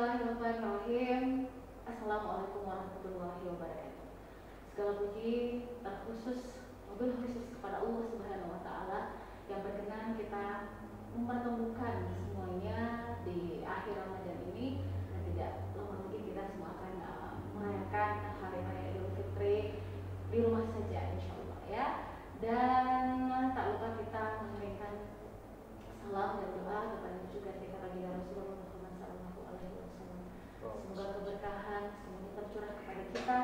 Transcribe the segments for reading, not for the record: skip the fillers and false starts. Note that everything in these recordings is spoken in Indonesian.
Bismillahirrahmanirrahim. Assalamualaikum warahmatullahi wabarakatuh. Segala puji terkhusus, mobil khusus kepada Allah Subhanahu wa Ta'ala yang berkenan kita mempertemukan semuanya di akhir Ramadan ini, dan tidak lama lagi kita semua akan merayakan hari raya Idul Fitri di rumah saja, insya Allah ya. Dan tak lupa kita mengirimkan salam dan doa kepada juga kita baginda Rasulullah Muhammad SAW. Semoga keberkahan semuanya tercurah kepada kita,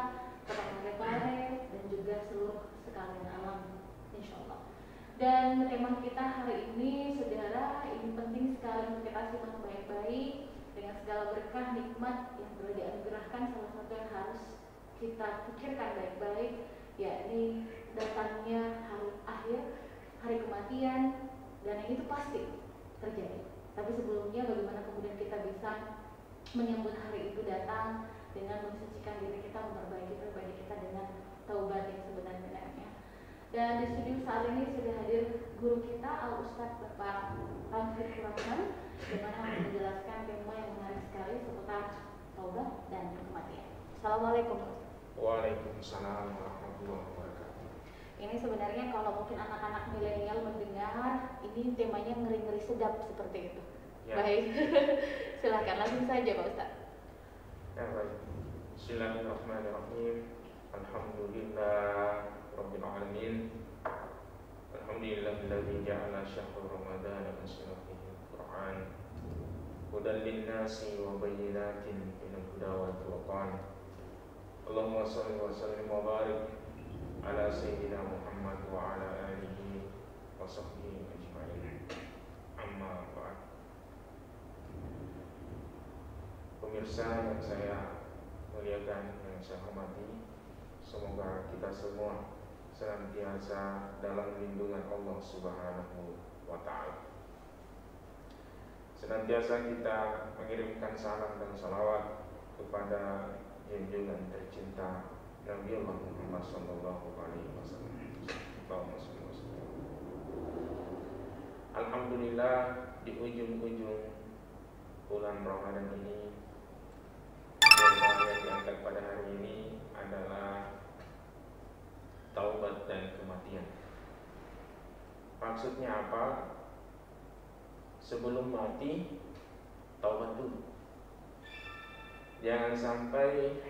kepada pare dan juga seluruh sekalian alam, insya Allah. Dan tema kita hari ini, saudara, ini penting sekali untuk kita simak baik-baik dengan segala berkah nikmat yang telah dianugerahkan. Salah satu yang harus kita pikirkan baik-baik, yakni datangnya hari akhir, hari kematian. Dan yang itu pasti terjadi. Tapi sebelumnya bagaimana kemudian kita bisa menyambut hari itu datang dengan mensucikan diri kita, memperbaiki pribadi kita dengan taubat yang sebenar-benarnya. Dan di studio saat ini sudah hadir guru kita Al-Ustadz Bapak Tamfir Rahman, di mana akan menjelaskan tema yang menarik sekali seputar taubat dan kematian. Assalamualaikum. Waalaikumsalam warahmatullahi wabarakatuh. Ini sebenarnya kalau mungkin anak-anak milenial mendengar, ini temanya ngeri-ngeri sedap seperti itu. Ya. Baik, silakan langsung saja Pak Ustadz. Ya, baik. Bismillahirrahmanirrahim. Alhamdulillah Rabbil alamin. Alhamdulillahilladzi ja'ala syahra Ramadan anzala fihi al-Qur'an hudan lin-nasi wa bayyinatin minal huda wal furqan. Allahumma shalli wa sallim wa barik ala sayyidina Muhammad wa ala alihi wa sahbihi ajma'in. Amma ba'd. Pemirsa yang saya muliakan, yang saya hormati, semoga kita semua senantiasa dalam lindungan Allah Subhanahu wa Ta'ala. Senantiasa kita mengirimkan salam dan salawat kepada junjungan tercinta Nabi Allah Muhammad sallallahu alaihi wasallam. Alhamdulillah, di ujung-ujung bulan Ramadan ini, tema yang diangkat pada hari ini adalah taubat dan kematian. Maksudnya apa? Sebelum mati, taubat dulu. Jangan sampai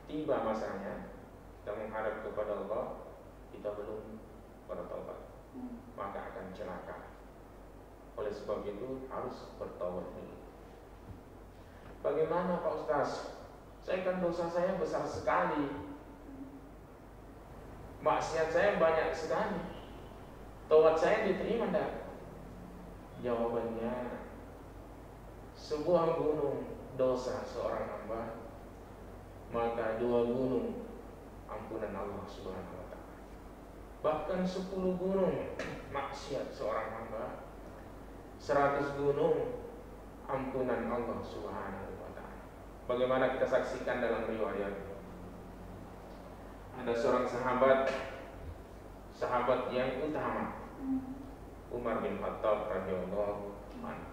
tiba masanya kita menghadap kepada Allah, kita belum bertaubat, maka akan celaka. Oleh sebab itu harus bertaubat dulu. Bagaimana Pak Ustaz? Saya kan dosa saya besar sekali, maksiat saya banyak sekali, taubat saya diterima enggak? Jawabannya, sebuah gunung dosa seorang hamba, maka 2 gunung ampunan Allah Subhanahu wa Ta'ala. Bahkan 10 gunung maksiat seorang hamba, 100 gunung ampunan Allah Subhanahu wa Ta'ala. Bagaimana kita saksikan dalam riwayat, ada seorang sahabat yang utama, Umar bin Khattab radhiyallahu anhu.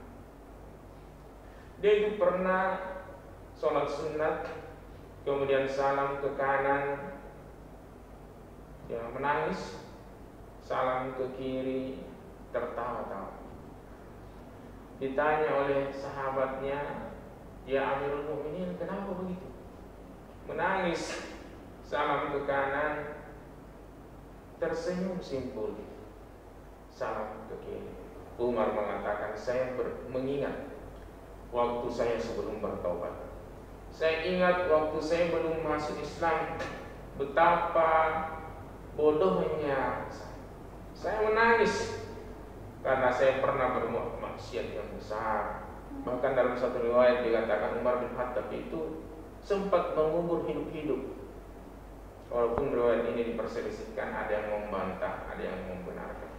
Dia itu pernah sholat sunat, kemudian salam ke kanan, dia menangis, salam ke kiri, tertawa-tawa. Ditanya oleh sahabatnya, ya Amirul Mukminin, kenapa begitu? Menangis, salam ke kanan, tersenyum simpul, salam ke kiri. Umar mengatakan, saya mengingat waktu saya sebelum bertaubat. Saya ingat waktu saya belum masuk Islam, betapa bodohnya saya menangis karena saya pernah berbuat maksiat yang besar. Bahkan dalam satu riwayat dikatakan Umar bin Khattab itu sempat mengubur hidup-hidup. Walaupun riwayat ini diperselisihkan, ada yang membantah, ada yang membenarkan.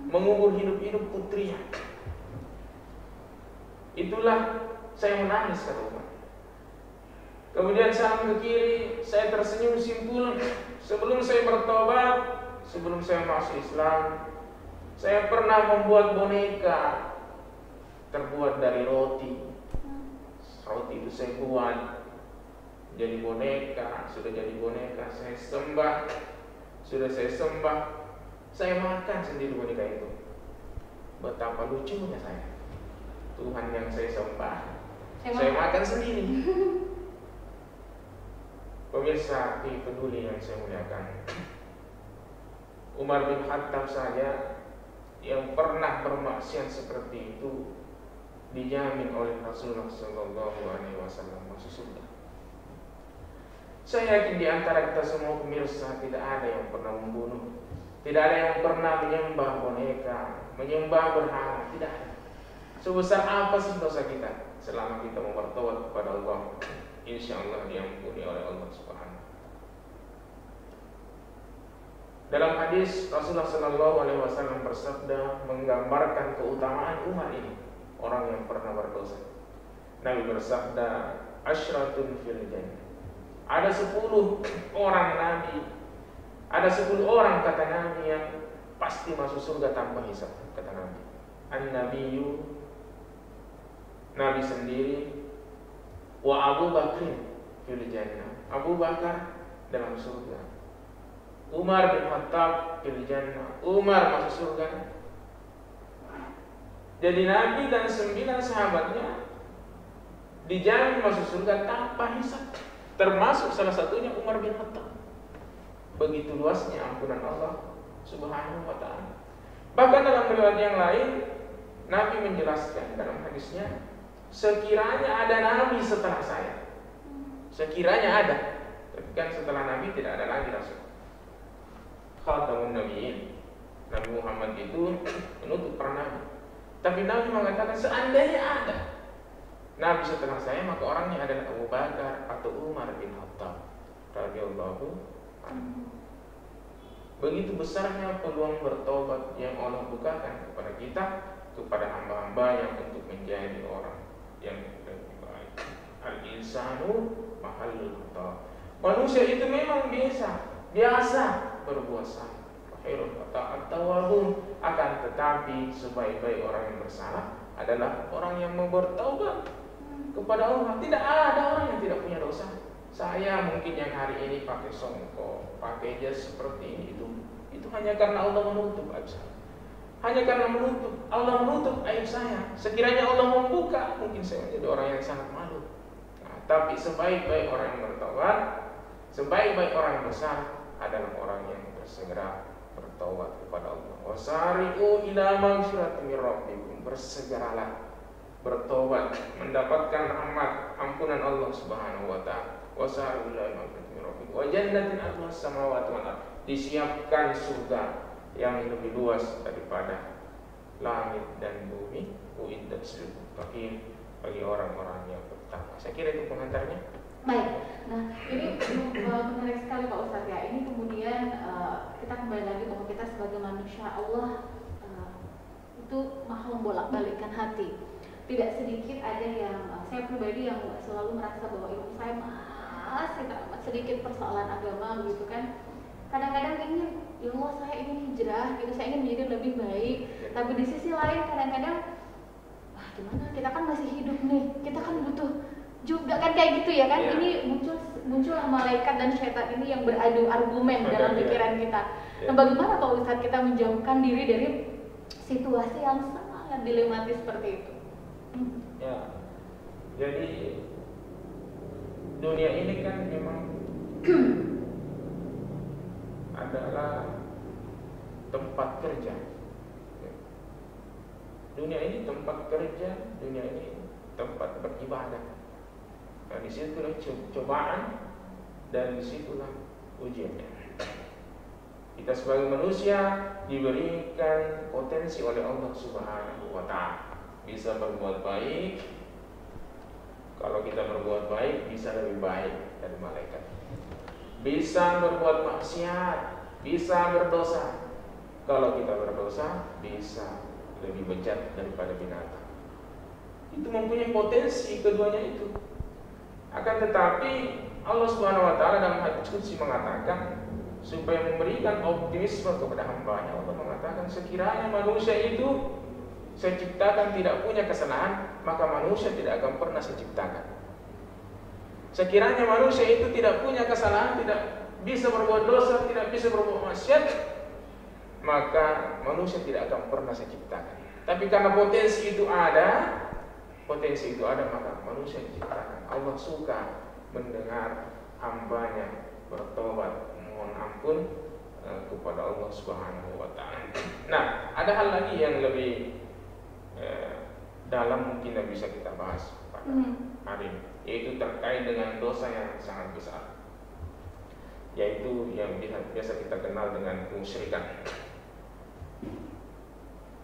Mengubur hidup-hidup putrinya. Itulah saya menangis, kata Umar. Kemudian salam ke kiri, saya tersenyum simpul. Sebelum saya bertobat, sebelum saya masuk Islam, saya pernah membuat boneka terbuat dari roti. Roti itu saya buat jadi boneka, sudah jadi boneka, saya sembah, sudah saya sembah, saya makan sendiri boneka itu. Betapa lucunya saya. Tuhan yang saya sembah, saya makan sendiri. Pemirsa di peduli yang saya muliakan, Umar bin Khattab saja yang pernah bermaksiat seperti itu dijamin oleh Rasulullah SAW masuk surga. Saya yakin di antara kita semua pemirsa tidak ada yang pernah membunuh, tidak ada yang pernah menyembah boneka, menyembah berhala, tidak ada. Sebesar apa sih dosa kita, selama kita mau bertobat kepada Allah, insya Allah diampuni oleh Allah Subhanahu. Dalam hadis Rasulullah SAW bersabda menggambarkan keutamaan Umar ini, orang yang pernah berdosa. Nabi bersabda, asyratun fil jannah. Ada 10 orang Nabi, ada 10 orang kata Nabi yang pasti masuk surga tanpa hisab, kata Nabi. An-Nabiyyu, Nabi sendiri, wa Abu Bakrin fil jannah. Abu Bakar dalam surga. Umar bin Khattab fil jannah. Umar masuk surga. Jadi Nabi dan 9 sahabatnya dijamin masuk surga tanpa hisab. Termasuk salah satunya Umar bin Khattab. Begitu luasnya ampunan Allah Subhanahu wa ta'ala. Bahkan dalam riwayat yang lain Nabi menjelaskan dalam hadisnya, sekiranya ada Nabi setelah saya, sekiranya ada, tapi kan setelah Nabi tidak ada lagi Rasul. Khatamun Nabiyyin, Nabi Muhammad itu penutup para nabi. Tapi Nabi mengatakan seandainya ada Nabi setelah saya, maka orangnya adalah Abu Bakar atau Umar bin Khattab radhiyallahu anhu. Begitu besarnya peluang bertobat yang Allah bukakan kepada kita, kepada hamba-hambanya untuk menjadi orang yang lebih baik. Al-insanu mahallul khata. Manusia itu memang biasa berbuat salah. Khairul khata'at tawwabun. Akan tetapi sebaik-baik orang yang bersalah adalah orang yang mau bertaubat kepada Allah. Tidak ada orang yang tidak punya dosa. Saya mungkin yang hari ini pakai songkok, pakai jas seperti ini, itu hanya karena Allah menutup aib saya. Hanya karena Allah menutup aib saya. Sekiranya Allah membuka, mungkin saya menjadi orang yang sangat malu. Nah, tapi sebaik-baik orang yang bertaubat, sebaik-baik orang yang besar adalah orang yang bersegera bertaubat kepada Allah. Wasari'u ila maghfiratin min rabbikum. Bersegeralah bertobat, mendapatkan rahmat, ampunan Allah Subhanahu wa ta'ala. Wasari'u ila maghfiratin min rabbikum wa jannatin arduhas samawati wal ardh. Disiapkan surga yang lebih luas daripada langit dan bumi, uiddat lil muttaqin, bagi orang-orang yang bertakwa. Saya kira itu pengantarnya. Baik, nah ini menarik sekali Pak Ustadz ya. Ini kemudian kita kembali lagi bahwa kita sebagai manusia Allah itu maha membolak-balikkan hati. Tidak sedikit ada yang saya pribadi yang selalu merasa bahwa ilmu saya masih sedikit persoalan agama gitu kan. Kadang-kadang ingin, ya Allah saya ingin hijrah gitu, saya ingin menjadi lebih baik. Tapi di sisi lain kadang-kadang, gimana kita kan masih hidup nih, kita kan butuh juga kan kayak gitu ya kan. Ini muncullah malaikat dan syaitan ini yang beradu argumen dalam pikiran kita. Nah, bagaimana Pak Ustadz kita menjauhkan diri dari situasi yang sangat dilematis seperti itu? Ya, jadi dunia ini kan memang adalah tempat kerja. Dunia ini tempat kerja, dunia ini tempat beribadah. Nah, disitulah cobaan dan disitulah ujiannya. Kita sebagai manusia diberikan potensi oleh Allah Subhanahu wa ta'ala. Bisa berbuat baik. Kalau kita berbuat baik, bisa lebih baik dari malaikat. Bisa berbuat maksiat, bisa berdosa. Kalau kita berdosa, bisa lebih bejat daripada binatang. Itu mempunyai potensi keduanya itu. Akan tetapi Allah Subhanahu wa ta'ala dalam hadits qudsi mengatakan, supaya memberikan optimisme kepada hambanya, Allah mengatakan sekiranya manusia itu saya ciptakan tidak punya kesalahan, maka manusia tidak akan pernah saya ciptakan. Sekiranya manusia itu tidak punya kesalahan, tidak bisa berbuat dosa, tidak bisa berbuat maksiat, maka manusia tidak akan pernah saya ciptakan. Tapi karena potensi itu ada, maka manusia diciptakan. Allah suka mendengar hambanya bertobat, mohon ampun kepada Allah Subhanahu wa Ta'ala. Nah, ada hal lagi yang lebih dalam mungkin yang bisa kita bahas pada hari ini, yaitu terkait dengan dosa yang sangat besar, yaitu yang biasa kita kenal dengan kemusyrikan.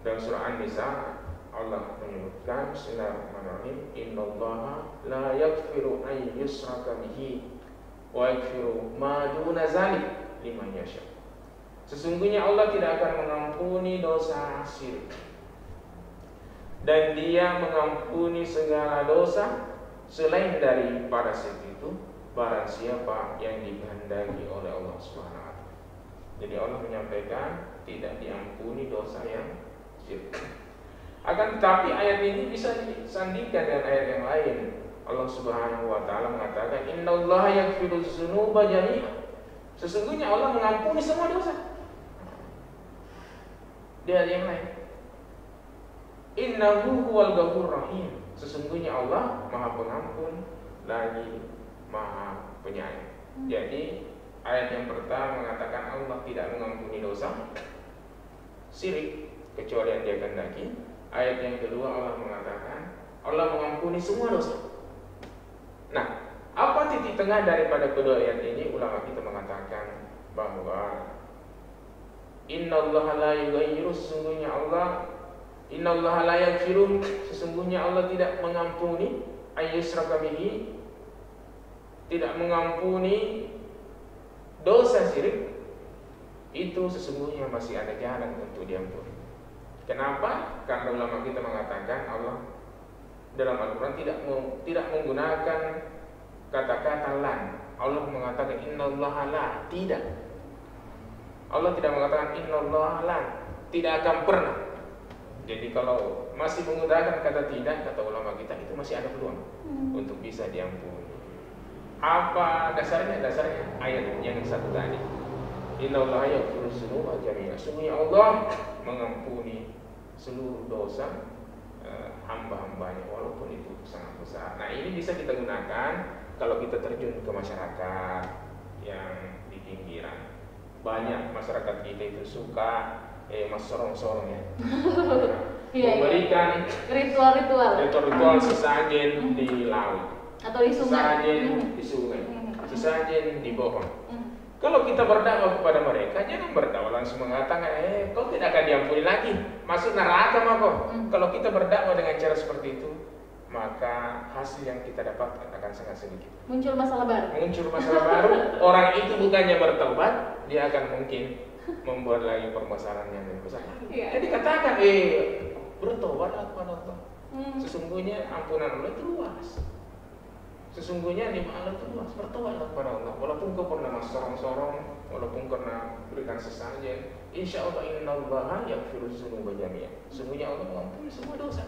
Dalam surah An-Nisa Allah menyebutkan, Bismillahirrahmanirrahim, Innallaha la yaghfiru an yushraka bihi wa yaghfiru ma duna dzalik liman yasha. Sesungguhnya Allah tidak akan mengampuni dosa syirik, dan Dia mengampuni segala dosa selain daripada syirik itu barang siapa yang dikehendaki oleh Allah Subhanahu wa Ta'ala. Jadi Allah menyampaikan tidak diampuni dosa yang syirik. Akan tetapi ayat ini bisa disandingkan dengan ayat yang lain. Allah Subhanahu wa Ta'ala mengatakan, Innallaha yaghfiru dzunuba jami'an. Sesungguhnya Allah mengampuni semua dosa. Di ayat yang lain, Innahu huwal ghafurur rahim. Sesungguhnya Allah Maha Pengampun lagi Maha Penyayang. Jadi ayat yang pertama mengatakan Allah tidak mengampuni dosa syirik kecuali yang Dia kehendaki. Ayat yang kedua Allah mengatakan Allah mengampuni semua dosa. Nah, apa titik tengah daripada kedua ayat ini? Ulama kita mengatakan bahwa Innallaha la yughayyiru, sesungguhnya Allah, Innallaha la yaghfiru, sesungguhnya Allah tidak mengampuni ayyushraka bihi, tidak mengampuni dosa syirik. Itu sesungguhnya masih ada jalan untuk diampuni. Kenapa? Karena ulama kita mengatakan Allah dalam Al-Quran tidak menggunakan kata-kata lan. Allah mengatakan innallaha la, tidak. Allah tidak mengatakan innallaha la, tidak akan pernah. Jadi kalau masih menggunakan kata tidak, kata ulama kita, itu masih ada peluang untuk bisa diampuni. Apa dasarnya? Dasarnya ayat yang satu tadi. Innallaha yaghfiru dzunuba jami'an. Sesungguhnya Allah mengampuni seluruh dosa hamba-hambanya walaupun itu sangat besar. Nah, ini bisa kita gunakan kalau kita terjun ke masyarakat yang di pinggiran. Banyak masyarakat kita itu suka mas sorong-sorong ya. Memberikan ritual sesajen di laut atau di sungai, sesajen di sungai, sesajen di pohon. Kalau kita berdakwah kepada mereka, jangan berdakwah langsung mengatakan, kau tidak akan diampuni lagi, masuk neraka mah kau. Kalau kita berdakwah dengan cara seperti itu, maka hasil yang kita dapatkan akan sangat sedikit. Muncul masalah baru. Orang itu bukannya bertobat, dia akan mungkin membuat lagi permasalahan yang lebih besar. Jadi katakan, bertobatlah kepada Allah. Sesungguhnya ampunan Allah itu luas. Sesungguhnya nikmat Allah itu luas. Bertobatlah kepada Allah. Walaupun kau pernah sorong-sorong, walaupun pernah berikan sesajen, insya Allah innallaha yaghfiru dzunuba jami'an. Sesungguhnya Allah mengampuni semua dosa.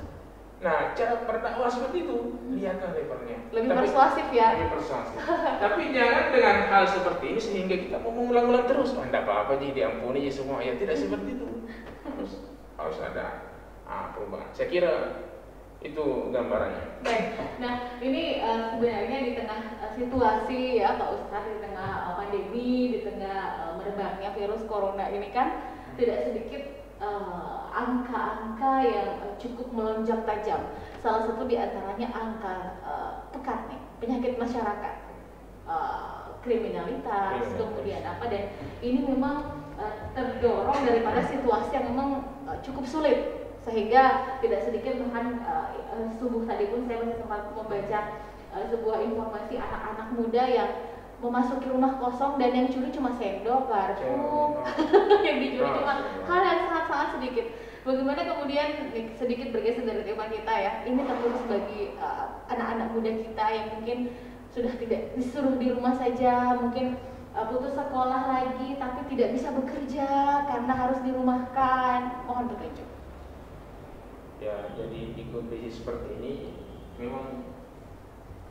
Nah, cara berdakwah seperti itu, lihatlah levelnya. Lebih persuasif ya. Lebih persuasif. Tapi jangan dengan hal seperti ini sehingga kita mau mengulang-ulang terus. Tidak apa-apa jadi diampuni ya semua. Ya tidak seperti itu. Harus ada perubahan. Saya kira itu gambarannya. Baik. Nah, ini sebenarnya di tengah situasi ya Pak Ustadz, di tengah pandemi, di tengah merebaknya virus corona ini kan tidak sedikit angka-angka yang cukup melonjak tajam. Salah satu di antaranya angka pekat nih, penyakit masyarakat, kriminalitas, kemudian apa, dan ini memang terdorong daripada situasi yang memang cukup sulit. Sehingga tidak sedikit bahkan subuh tadi pun saya masih sempat membaca sebuah informasi anak-anak muda yang memasuki rumah kosong dan yang curi cuma sendok, garpu, yang dicuri cuma hal yang sangat-sangat sedikit. Bagaimana kemudian sedikit bergeser dari tema kita ya, ini terkhusus bagi anak-anak muda kita yang mungkin sudah tidak disuruh di rumah saja, mungkin putus sekolah lagi tapi tidak bisa bekerja karena harus dirumahkan. Mohon petunjuk. Ya, jadi di kondisi seperti ini memang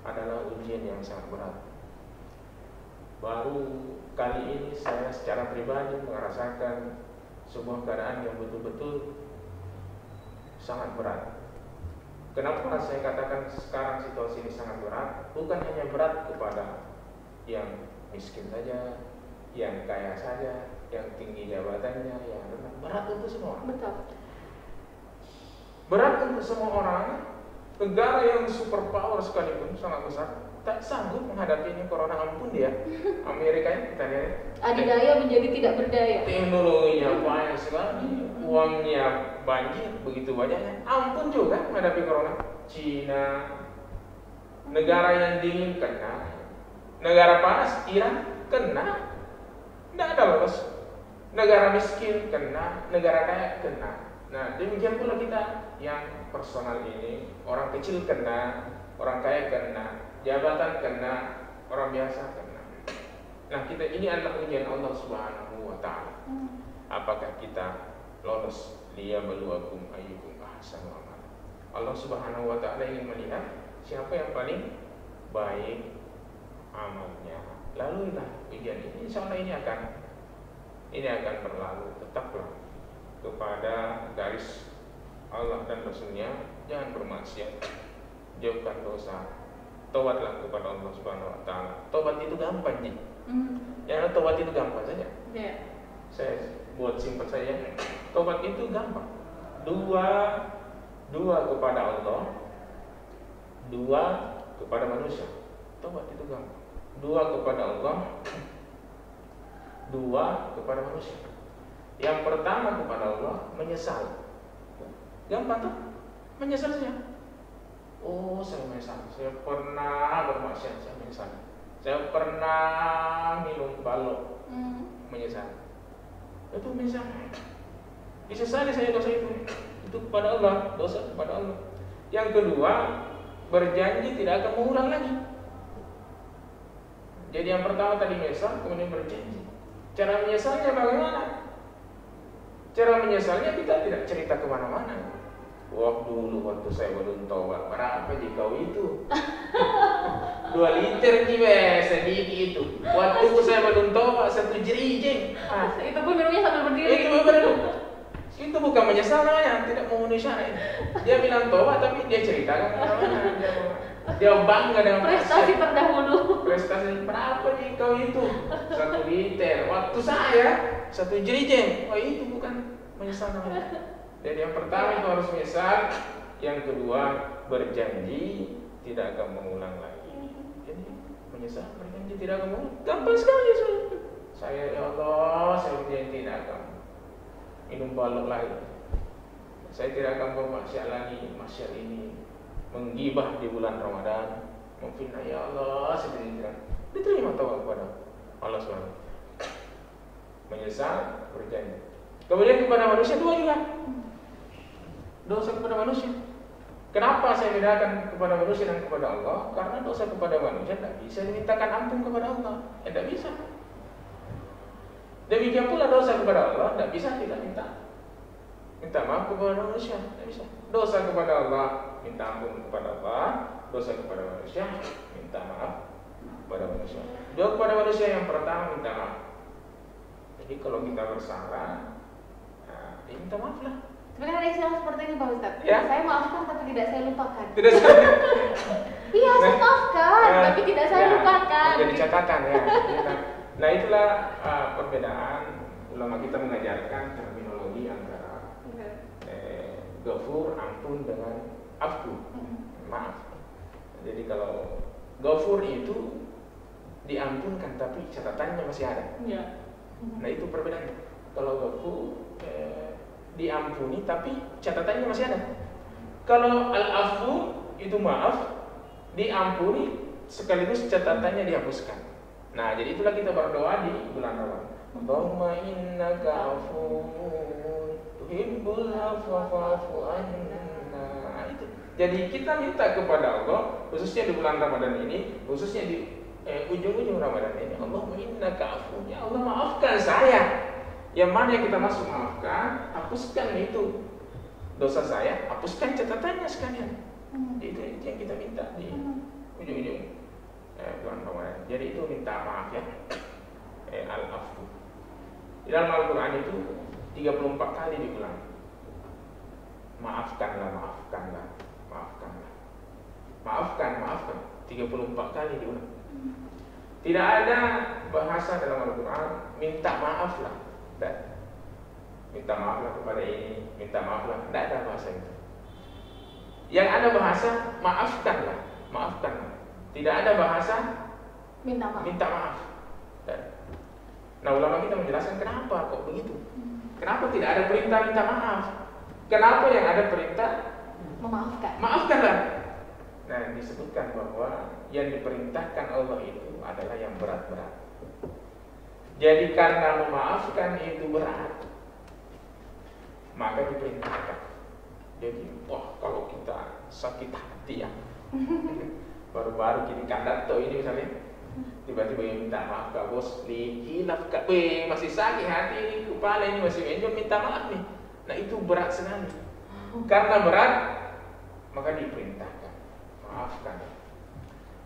adalah ujian yang sangat berat. Baru kali ini saya secara pribadi merasakan sebuah keadaan yang betul-betul sangat berat. Kenapa saya katakan sekarang situasi ini sangat berat? Bukan hanya berat kepada yang miskin saja, yang kaya saja, yang tinggi jabatannya, yang rendah. Berat untuk semua. Betul. Berat untuk semua orang. Negara yang superpower sekalipun sangat besar tak sanggup menghadapi ini corona. Ampun dia. Amerika ini kita lihat. Adidaya menjadi tidak berdaya. Teknologinya banyak sekali, uangnya banjir begitu banyaknya. Ampun juga menghadapi corona. Cina, negara yang dingin kena, negara panas Iran kena, tidak ada lolos. Negara miskin kena, negara kaya kena. Nah demikian pula kita yang personal ini, orang kecil kena, orang kaya kena, jabatan kena, orang biasa kena. Nah kita ini adalah ujian Allah Subhanahu wa Ta'ala. Apakah kita lolos? Liyabluwakum ayyukum ahsanu amala. Allah Subhanahu wa Ta'ala ingin melihat siapa yang paling baik amalnya. Lalulah ujian ini, insya Allah ini akan berlalu. Tetaplah kepada garis Allah dan Rasulnya, jangan bermaksiat, jauhkan dosa, tobatlah kepada Allah Subhanahu wa Ta'ala. Tobat itu gampang nih. Ya, tobat itu gampang saja. Saya buat simpel saja. Tobat itu gampang. Dua kepada Allah, dua kepada manusia. Tobat itu gampang. Dua kepada Allah, dua kepada manusia. Yang pertama kepada Allah, menyesal. Gampang tuh, menyesal saja. Oh, saya menyesal. Saya pernah bermaksiat, saya menyesal. Saya pernah minum balok, menyesal. Itu menyesal. Disesali saya dosa itu. Itu kepada Allah, dosa kepada Allah. Yang kedua, berjanji tidak akan mengulang lagi. Jadi yang pertama tadi menyesal, kemudian berjanji. Cara menyesalnya bagaimana? Cara menyesalnya kita tidak cerita kemana-mana. Wah dulu waktu saya belum tobat, berapa sih kau itu? 2 liter nih sedikit itu. Waktu saya belum tobat 1 jerijeng. Itu pun minumnya sambil berdiri. Itu bukan menyesal namanya, tidak memenuhi syarat. Dia bilang tobat tapi dia ceritakan kemana-mana. Dia bangga dengan prestasi terdahulu. Prestasi berapa nih kau itu? 1 liter. Waktu saya 1 jerijeng. Wah itu bukan menyesal namanya. Jadi yang pertama itu harus menyesal. Yang kedua berjanji tidak akan mengulang lagi. Jadi menyesal, berjanji tidak akan mengulang. Gampang sekali. Saya ya Allah, saya berjanji tidak akan minum balok lagi. Saya tidak akan bermaksiat lagi. Maksiat ini menggibah di bulan Ramadan, memfitnah ya Allah, saya tidak diterima taubat kepada Allah SWT. Menyesal, berjanji. Kemudian kepada manusia dua juga. Dosa kepada manusia. Kenapa saya bedakan kepada manusia dan kepada Allah? Karena dosa kepada manusia tidak bisa dimintakan ampun kepada Allah. Tidak bisa. Demikian pula dosa kepada Allah tidak bisa tidak minta maaf kepada manusia. Tidak bisa. Dosa kepada Allah minta ampun kepada Allah, dosa kepada manusia minta maaf kepada manusia. Doa kepada manusia yang pertama minta maaf. Jadi kalau kita bersalah, minta maaf lah. Tapi kan ada istilah seperti ini Pak Ustadz. Ya? Saya maafkan tapi tidak saya lupakan. Tidak saya. Iya, saya maafkan tapi tidak saya lupakan. Jadi catatan ya. Nah itulah perbedaan ulama kita mengajarkan terminologi antara Ghafur, ampun dengan afku, maaf. Jadi kalau Ghafur itu diampunkan tapi catatannya masih ada. Ya. Nah itu perbedaannya. Kalau Ghafur diampuni tapi catatannya masih ada. Kalau al-afu itu maaf, diampuni sekaligus catatannya dihapuskan. Nah jadi itulah kita berdoa di bulan Ramadan. Allahumma innaka afuwwun tuhibbul afwa fa'fu anna. Itu. Jadi kita minta kepada Allah, khususnya di bulan Ramadan ini, khususnya di ujung-ujung Ramadan ini, Allahumma innaka afuwwun, ya Allah maafkan saya. Yang mana yang kita masuk maafkan, hapuskan itu dosa saya, hapuskan catatannya sekalian. Itu yang kita minta di ujung-ujung bulan Ramadan. Jadi itu minta maaf ya. Al-afwu. Di dalam Al-Quran itu 34 kali diulang. Maafkanlah, maafkanlah, maafkanlah. Maafkan 34 kali diulang. Tidak ada bahasa dalam Al-Quran minta maaflah. Tidak. Minta maaflah kepada ini, minta maaflah. Tidak ada bahasa itu. Yang ada bahasa maafkanlah, maafkanlah. Tidak ada bahasa minta maaf. Minta maaf. Dan, nah, ulama kita menjelaskan kenapa kok begitu. Kenapa tidak ada perintah minta maaf? Kenapa yang ada perintah memaafkan? Maafkanlah. Nah, disebutkan bahwa yang diperintahkan Allah itu adalah yang berat-berat. Jadi karena memaafkan itu berat, maka diperintahkan. Jadi, wah, kalau kita sakit hati ya, baru-baru kini kandato ini misalnya, tiba-tiba minta maaf kak bos, hilaf kak, masih sakit hati ini, kepala ini masih menjol, minta maaf nih. Nah, itu berat sekali. Karena berat, maka diperintahkan. Maafkan.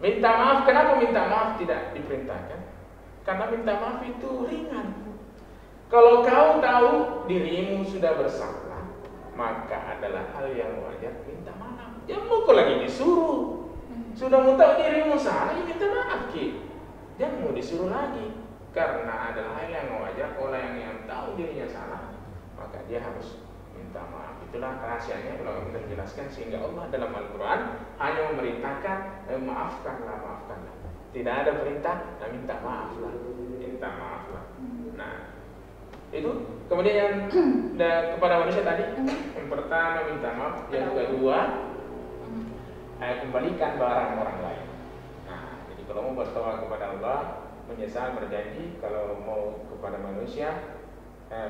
Minta maaf, kenapa minta maaf tidak diperintahkan? Karena minta maaf itu ringan. Kalau kau tahu dirimu sudah bersalah, maka adalah hal yang wajar minta maaf. Jangan mau lagi disuruh. Sudah mau tahu dirimu salah, ya minta maaf Ki. Jangan mau disuruh lagi. Karena adalah hal yang wajar. Orang yang tahu dirinya salah, maka dia harus minta maaf. Itulah rahasianya kalau kita jelaskan, sehingga Allah dalam Al-Quran hanya memerintahkan maafkanlah, maafkanlah. Tidak ada perintah minta maaflah, minta maaflah. Nah, itu kemudian yang kepada manusia tadi, yang pertama minta maaf, yang kedua kembalikan barang orang lain. Nah, jadi kalau mau bertawaf kepada Allah, menyesal, berjanji, kalau mau kepada manusia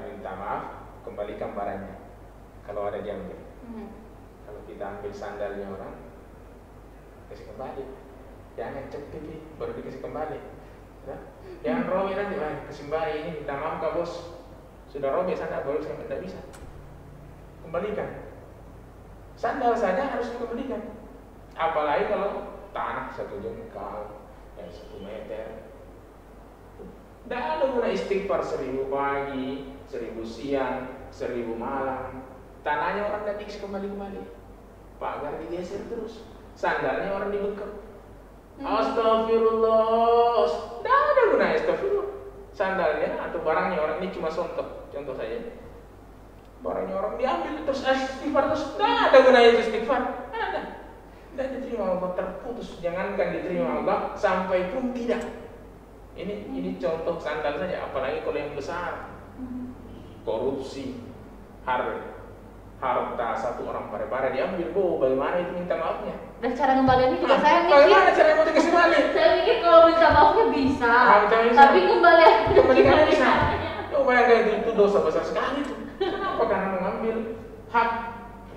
minta maaf, kembalikan barangnya. Kalau ada diambil. Kalau kita ambil sandalnya orang, kasih kembali. Jangan cek pipi baru dikasih kembali. Ya? Jangan robek nanti, kasih kembali ini, minta maaf kak bos, sudah robek sandal baru saya tidak bisa. Kembalikan. Sandal saja harus dikembalikan. Apalagi kalau tanah 1 jengkal, 1 meter. Tidak ada guna istighfar 1000 pagi, 1000 siang, 1000 malam. Tanahnya orang tidak dikasih kembali-kembali, pagar digeser terus, sandalnya orang dibekap. Astagfirullah, tidak ada guna astagfirullah. Sandalnya atau barangnya orang ini cuma contoh saja. Barangnya orang diambil terus istighfar terus, tidak ada gunanya istighfar, ada. Tidak diterima Allah, terputus. Jangankan diterima Allah, sampai pun tidak. Ini contoh sandal saja, apalagi kalau yang besar, korupsi, harta satu orang pare-pare diambil, bagaimana itu minta maafnya? Dan cara ngembaliannya juga saya mikir. Bagaimana cara mau dikasih balik? Saya mikir kalau minta maafnya bisa, tapi kembaliannya bisa. Bayangkan itu dosa besar sekali tuh. Kenapa? Karena mengambil hak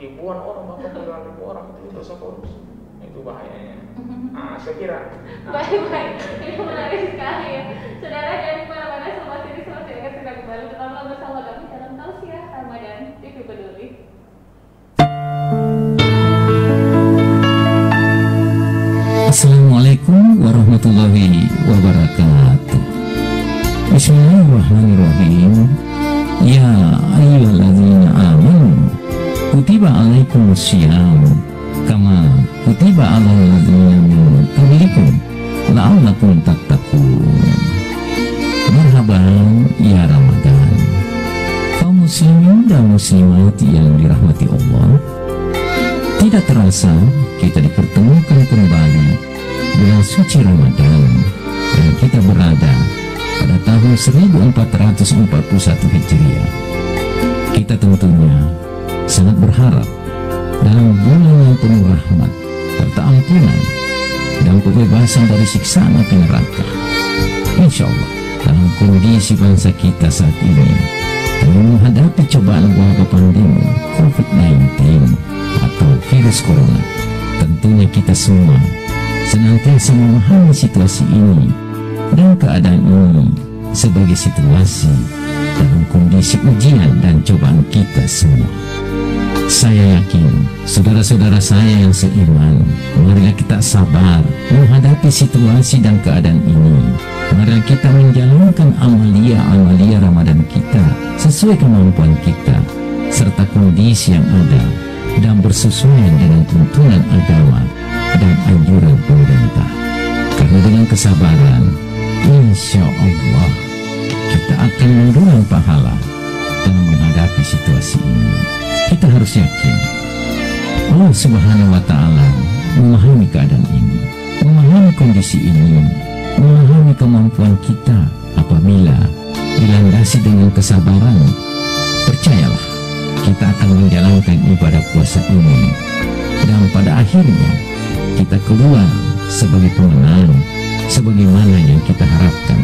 ribuan orang, bahkan puluhan ribu orang, itu dosa korupsi. Itu bahayanya. Saya kira. Baik. Ini menarik sekali ya. Saudara, jangan kemana-mana, sama sini akan segera kembali tetaplah bersama kami dalam Tausiah Ramadan TV Peduli. Assalamualaikum warahmatullahi wabarakatuh. Bismillahirrahmanirrahim. Ya ayyuhalladzina amanu kutiba alaikumussyiyam kama kutiba alal ladzina min qablikum la'allakum tattaqun. Marhaban ya Ramadan. Kaum muslimin dan muslimat yang dirahmati Allah, tidak terasa kita dipertemukan kembali bulan suci Ramadan, dan kita berada pada tahun 1441 Hijriah. Kita tentunya sangat berharap dalam bulan yang penuh rahmat serta ampunan dan kebebasan dari siksaan api neraka. Insya Allah dalam kondisi bangsa kita saat ini dalam menghadapi cobaan wabah pandemi COVID-19 atau virus corona, tentunya kita semua senantiasa memahami situasi ini dan keadaan ini sebagai situasi dalam kondisi ujian dan cobaan kita semua. Saya yakin, saudara-saudara saya yang seiman, marilah kita sabar menghadapi situasi dan keadaan ini. Marilah kita menjalankan amalia-amalia Ramadan kita sesuai kemampuan kita, serta kondisi yang ada, dan bersesuaian dengan tuntunan agama dan anjuran pemerintah. Karena dengan kesabaran, insya Allah kita akan mendulang pahala dalam menghadapi situasi ini. Kita harus yakin Allah Subhanahu wa Ta'ala memahami keadaan ini, memahami kondisi ini, memahami kemampuan kita. Apabila dilandasi dengan kesabaran, percayalah kita akan menjalankan ibadah puasa ini, dan pada akhirnya kita keluar sebagai pemenang, sebagaimana yang kita harapkan,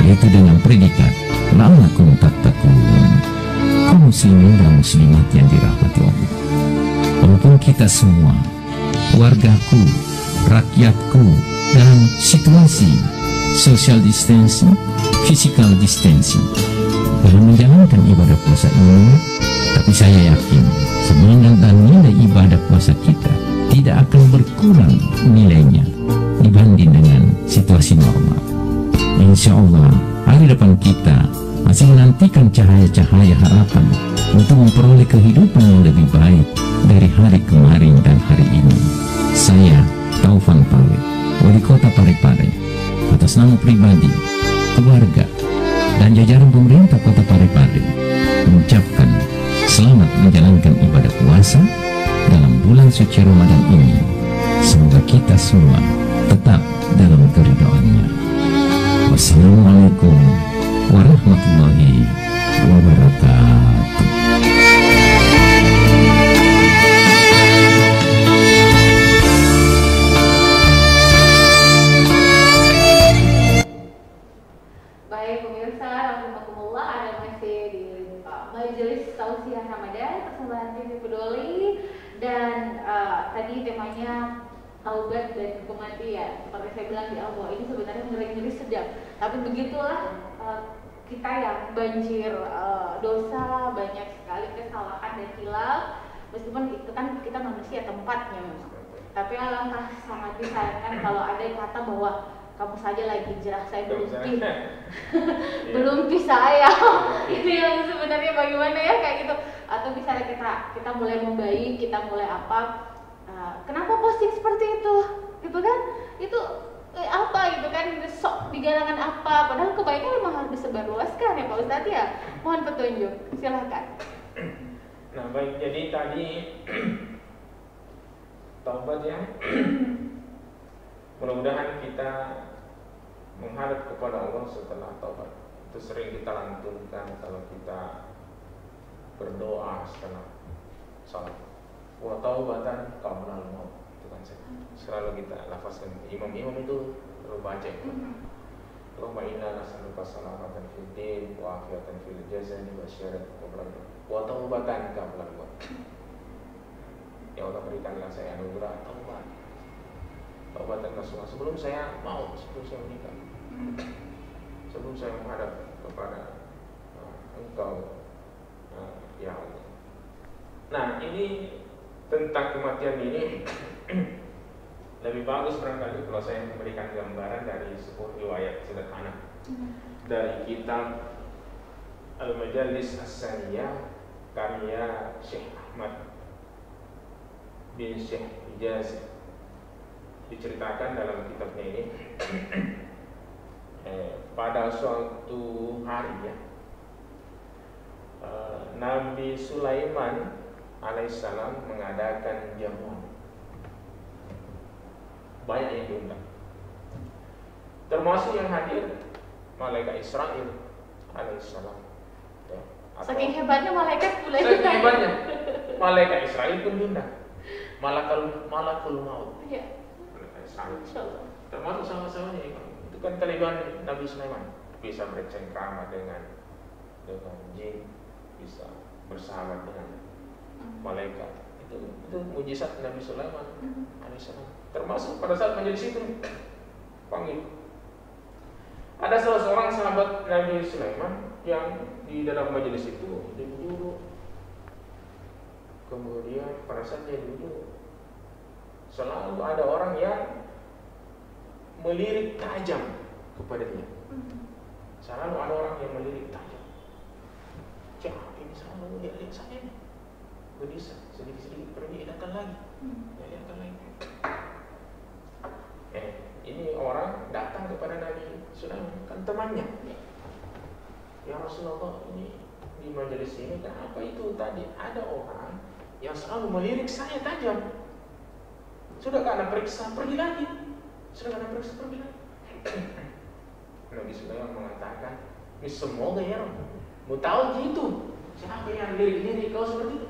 yaitu dengan predikat la'allakum tattaqun. Kaum muslimin dan muslimat yang dirahmati Allah, walaupun kita semua, wargaku, rakyatku, dalam situasi social distancing, physical distancing dalam menjalankan ibadah puasa ini, tapi saya yakin semangat dan nilai ibadah puasa kita tidak akan berkurang nilainya dibanding dengan situasi normal. Insya Allah hari depan kita masih menantikan cahaya-cahaya harapan untuk memperoleh kehidupan yang lebih baik dari hari kemarin dan hari ini. Saya Taufan Pawit, Wali Kota Parepare, atas nama pribadi, keluarga, dan jajaran pemerintah Kota Parepare mengucapkan selamat menjalankan ibadah puasa dalam bulan suci Ramadan ini. Semoga kita semua tetap dalam keridhaannya. Wassalamualaikum warahmatullahi wabarakatuh. Baik pemirsa, rahimakumullah, ada masih di Majelis Tausiah Ramadan persembahan TV Peduli, dan tadi temanya taubat dan kematian. Seperti saya bilang di awal, ini sebenarnya ngeri-ngeri sedap, tapi begitulah kita yang banjir dosa, banyak sekali kesalahan dan hilaf. Meskipun itu kan kita manusia tempatnya memang, tapi alangkah sangat disayangkan kalau ada yang kata bahwa kamu saja lagi jerah, saya belum belum bisa ya. Itu yang sebenarnya bagaimana ya kayak gitu. Atau misalnya kita mulai membaik, kita mulai apa, kenapa posting seperti itu gitu kan, itu apa gitu kan, sok di galangan apa, padahal kebaikan memang harus disebarluaskan ya Pak Ustadz ya. Mohon petunjuk, silahkan. Nah baik, jadi tadi taubat ya. Mudah-mudahan kita menghadap kepada Allah setelah taubat. Itu sering kita lantunkan kalau kita berdoa setelah salat. Wa taubatan qabla al-maut. Itu kan selalu kita lafazkan. Imam-imam itu selalu baca. Allahumma inna nas'aluka salamatan fid din wa afiyatan fil jasadi wa syaratan qabla al-maut. Wa taubatan qabla al-maut. Ya Allah, berikanlah saya anugerah taubat. Taubatan Rasulullah sebelum saya mau, sebelum saya menikah, sebelum saya menghadap kepada Engkau, ya Allah. Nah ini tentang kematian ini lebih bagus barangkali kalau saya memberikan gambaran dari sebuah riwayat sederhana dari kitab Al-Majalis As-Saniyah karya Syekh Ahmad bin Syekh Hijazi. Diceritakan dalam kitabnya ini pada suatu hari ya, Nabi Sulaiman alaihissalam mengadakan jamuan, banyak yang diundang, termasuk yang hadir malaikat Israel alaihissalam ya. Saking hebatnya malaikat boleh. Saking hebatnya malaikat Israel pun diundang, malakul maut ya. Termasuk sama-samanya itu kan kelebihan Nabi Sulaiman, bisa bercengkrama dengan jin, bisa bersahabat dengan malaikat. Itu mujizat Nabi Sulaiman alaihissalam. Termasuk pada saat majelis itu panggil, ada salah seorang sahabat Nabi Sulaiman yang di dalam majelis itu dia menyuruh Kemudian pada saat dia duduk, selalu ada orang yang melirik tajam kepada dia. Selalu ada orang yang melirik tajam. Siapa ini selalu lihat saya nih? Gelisah, sedikit-sedikit pergi datang lagi. Ya, datang lagi. Ini orang datang kepada Nabi Sulaiman, kan temannya. Ya Rasulullah, ini di majelis ini kenapa itu tadi ada orang yang selalu melirik saya tajam. Sudah karena periksa, pergi lagi. Sudah karena periksa, pergi lagi. Nabi Sulaiman mengatakan, semoga ya mau tahu gitu, siapa yang lirik-lirik kau seperti itu.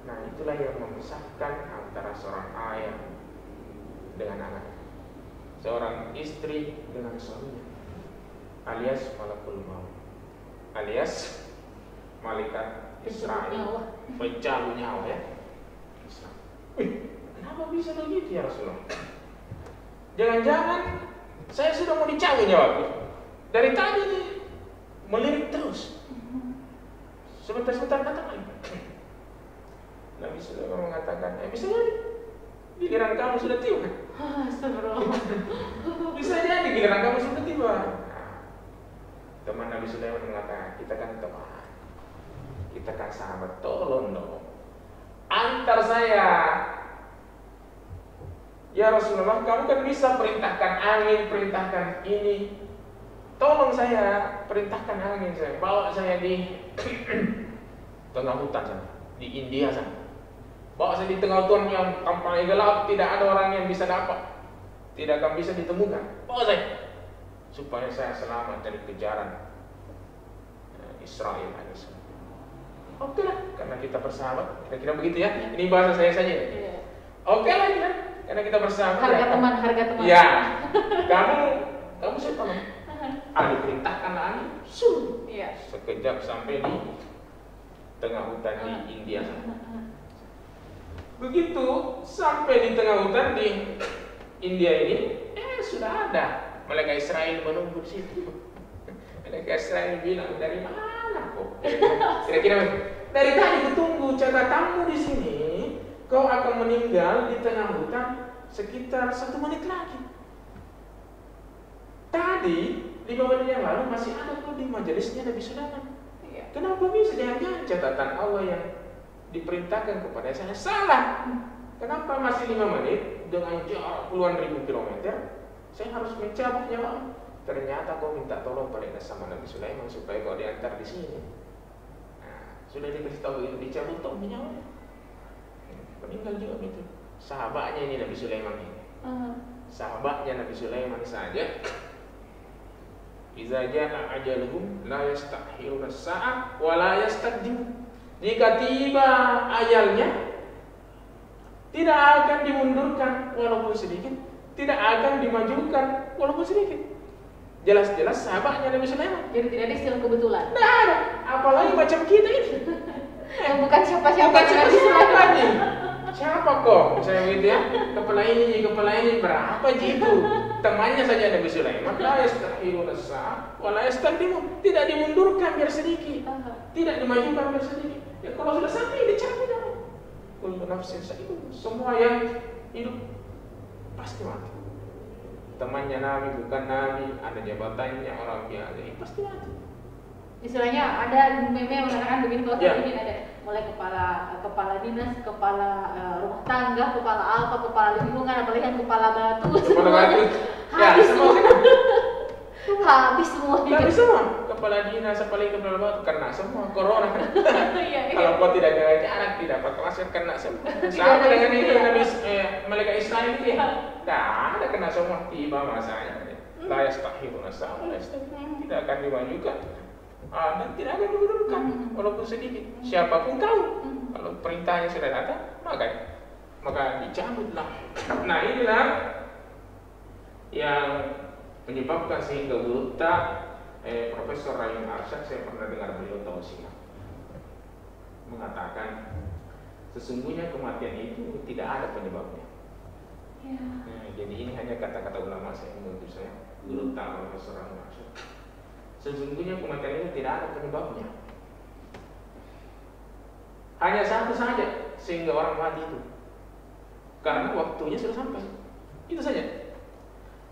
Nah itulah yang memisahkan antara seorang ayah dengan anak, seorang istri dengan suaminya, alias malakul maut, alias malaikat Israel, pencabut nyawa ya. Kenapa bisa begitu ya Rasulullah? Jangan-jangan saya sudah mau dicabut nyawaku. Dari tadi nih melirik terus. Sebentar-sebentar datang lagi. Nabi Sulaiman mengatakan, bisa jadi giliran kamu sudah tiba. Astagfirullah. Bisa jadi giliran kamu sudah tiba. Teman Nabi Sulaiman mengatakan, kita kan teman, kita kan sahabat, tolong dong antar saya. Ya Rasulullah, kamu kan bisa perintahkan angin, perintahkan ini. Tolong saya, perintahkan angin saya, bawa saya di tengah hutan sana, di India sana. Bawa saya di tengah hutan yang tampaknya gelap, tidak ada orang yang bisa dapat, tidak akan bisa ditemukan. Bawa saya, supaya saya selamat dari kejaran Israel AS. Oke lah, karena kita bersahabat, kira-kira begitu ya. Ini bahasa saya saja. Oke lah ya. Karena kita bersahabat. Harga teman, harga teman. Ya, kamu saya tolong. Diperintahkan angin, sekejap sampai di tengah hutan di India. Begitu sampai di tengah hutan di India ini, sudah ada malaikat Israel menunggu di situ. Malaikat Israel bilang, dari mana kok? Kira-kira dari tadi kutunggu catatanmu di sini. Kau akan meninggal di tengah hutan sekitar 1 menit lagi. Tadi 5 menit yang lalu masih ada kau di majelisnya Nabi Sulaiman. Kenapa bisa? Jangan-jangan catatan Allah yang diperintahkan kepada saya salah. Kenapa masih 5 menit dengan jarak puluhan ribu kilometer saya harus mencabut nyawa? Ternyata kau minta tolong pada sama Nabi Sulaiman supaya kau diantar di sini. Nah, sudah dikasih tahu itu dicabut toh nyawanya. Meninggal juga itu. Sahabatnya ini Nabi Sulaiman ini. Sahabatnya Nabi Sulaiman saja. Iza jaa ajaluhum la yastakhiruna as-sa'a wa la yastaqdimun. Jika tiba ajalnya tidak akan dimundurkan walaupun sedikit, tidak akan dimajukan walaupun sedikit. Jelas-jelas sahabatnya Nabi Sulaiman. Jadi tidak ada istilah kebetulan. Tidak ada. Apalagi macam kita ini. Bukan siapa-siapa Nabi Sulaiman. Siapa kok? Saya gitu ya. Kepala ini berapa jitu? Temannya saja Nabi Sulaiman. La yastakhiruna as-sa'a wa la yastaqdimun. Tidak dimundurkan biar sedikit. Tidak dimajukan biar sedikit. Ya kalau sudah sampai dicabut dong. Kullu nafsin sa'iqun. Semua yang hidup pasti mati. Temannya Nabi bukan Nabi, ada jabatannya orang biasa, pasti mati. Istilahnya ada meme yang mengatakan begini, kalau ini ada mulai kepala dinas, kepala rumah tangga, kepala apa, kepala lingkungan, apalagi yang kepala batu. Kepala batu. Habis semua. Habis semua. Habis semua. Kepala dinas, apalagi kepala batu, kena semua corona. Kalau kau tidak jaga jarak, tidak pakai masker, kena semua. Sama dengan ini Nabi malaikat Israel ini. Tak ada kena semua, tiba masanya. La yastakhiruna as-sa'a wa la yastaqdimun. Tidak akan dimajukan. Dan tidak akan dimundurkan walaupun sedikit. Siapapun kau, kalau perintahnya sudah datang, maka dicabutlah. Nah inilah yang menyebabkan sehingga buta Profesor Rayun Arsyad, saya pernah dengar beliau tausiah mengatakan sesungguhnya kematian itu tidak ada penyebabnya. Nah, jadi ini hanya kata-kata ulama saya, menurut saya, Guru Profesor Rayun Arsyad. Sesungguhnya kematian itu tidak ada penyebabnya. Hanya satu saja sehingga orang mati itu. Karena waktunya sudah sampai. Itu saja.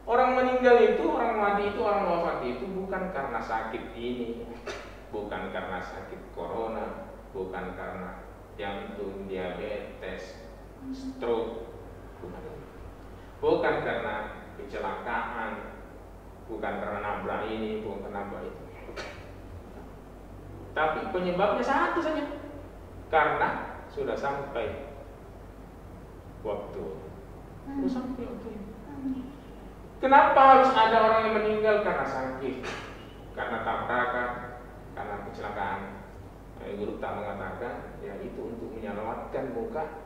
Orang meninggal itu, orang mati itu, orang wafat itu bukan karena sakit ini, bukan karena sakit corona, bukan karena jantung, diabetes, stroke, bukan karena kecelakaan, bukan karena nabrak ini, bukan karena nabrak itu. Tapi penyebabnya satu saja, karena sudah sampai waktu. Sudah sampai waktu. Kenapa harus ada orang yang meninggal karena sakit, karena tabrakan, karena kecelakaan? Guru tak mengatakan, ya itu untuk menyelamatkan muka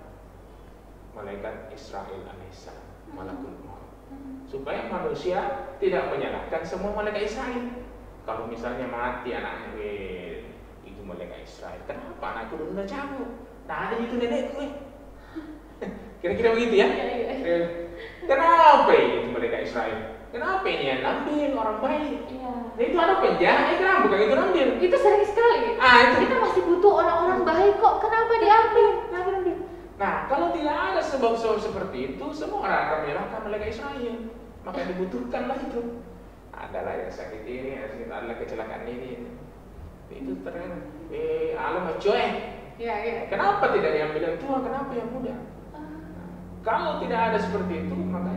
malaikat Israel alaihissalam, malakul maut, supaya manusia tidak menyalahkan semua malaikat Israel. Kalau misalnya mati anaknya, itu malaikat Israel. Kenapa anakku udah cabut? Nah ada itu nenekku. Kira-kira begitu ya? Kenapa ini mereka Israel? Kenapa ini yang ambil orang baik? Nah, itu ada penjahat, kenapa bukan itu ambil? Itu sering sekali. Itu. Kita masih butuh orang-orang baik kok, kenapa diambil? Nah, kalau tidak ada sebab-sebab seperti itu, semua orang akan menyalahkan mereka Israel. Maka dibutuhkanlah itu. Adalah yang sakit ini, adalah kecelakaan ini. Itu terang. Alam coy. Iya. Kenapa tidak diambil yang tua? Kenapa yang muda? Kalau tidak ada seperti itu, maka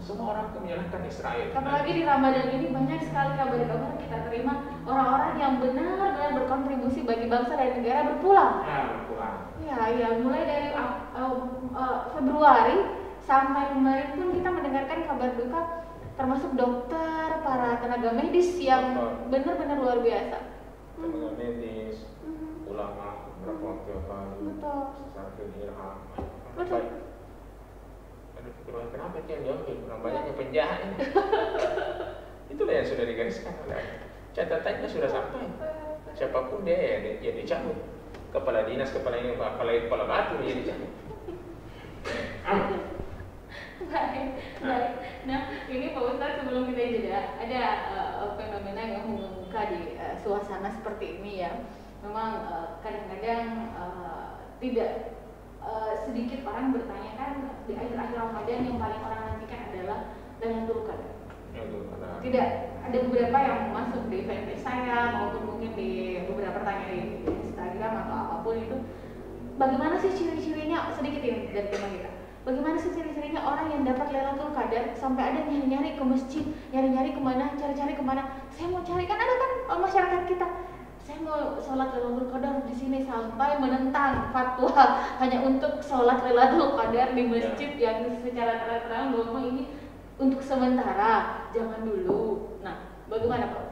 semua orang akan menyalahkan Israel. Apalagi di Ramadan ini banyak sekali kabar-kabar kita terima orang-orang yang benar-benar berkontribusi bagi bangsa dan negara berpulang. Berpulang. Ya, mulai dari Februari sampai kemarin pun kita mendengarkan kabar duka, termasuk dokter, para tenaga medis yang benar-benar luar biasa. Tenaga medis, ulama, beberapa waktu yang lalu, Sarfil Irham. Betul. Kenapa yang diambil? Orang banyaknya penjahat ini. Itulah yang sudah digariskan oleh catatannya sudah sampai. Siapapun dia dicabut. Kepala dinas, kepala batu dia dicabut. Baik. Nah, ini Pak Ustadz sebelum kita jeda, ada fenomena yang mengemuka di suasana seperti ini ya. Memang kadang-kadang tidak sedikit orang bertanya kan di akhir-akhir Ramadan yang paling orang nantikan adalah Lailatul Qadar. Tidak, ada beberapa yang masuk di fanpage saya maupun mungkin di beberapa pertanyaan di Instagram atau apapun itu. Bagaimana sih ciri-cirinya, sedikit ini dari tema kita. Bagaimana sih ciri-cirinya orang yang dapat Lailatul Qadar sampai ada nyari-nyari ke masjid, nyari-nyari kemana, cari-cari kemana. Saya mau cari, kan ada kan masyarakat kita. Saya mau sholat Lailatul Qadar di sini sampai menentang fatwa hanya untuk sholat Lailatul Qadar di masjid yang secara terang-terang bahwa ini untuk sementara, jangan dulu. Nah, bagaimana Pak?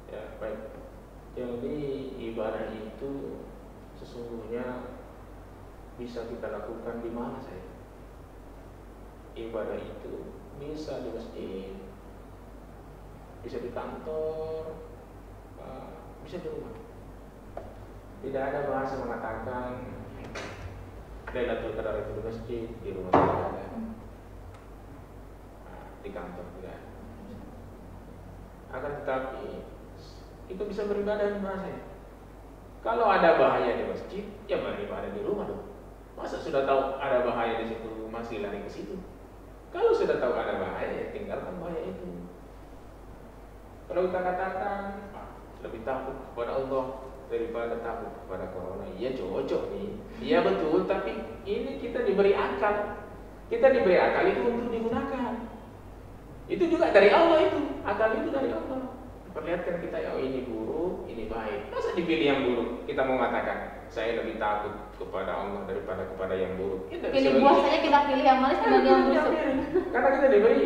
Ya baik. Jadi ibadah itu sesungguhnya bisa kita lakukan di mana saja. Ibadah itu bisa di masjid, bisa di kantor, bisa di rumah. Tidak ada bahasa mengatakan Lailatul Qadar itu di masjid, di rumah tidak ada, di kantor tidak ada. Akan tetapi itu bisa beribadah di mana saja. Kalau ada bahaya di masjid, ya beribadah di rumah dong. Masa sudah tahu ada bahaya di situ masih lari ke situ? Kalau sudah tahu ada bahaya, ya tinggalkan bahaya itu. Kalau kita katakan lebih takut kepada Allah daripada takut kepada corona, iya cocok nih, iya betul. Tapi ini kita diberi akal, itu untuk digunakan. Itu juga dari Allah, itu akal itu dari Allah. Perlihatkan kita, ya ini buruk, ini baik. Masa dipilih yang buruk? Kita mau mengatakan saya lebih takut kepada Allah daripada kepada yang buruk. Pilih buah saja kita pilih yang manis dibanding yang busuk. Karena kita diberi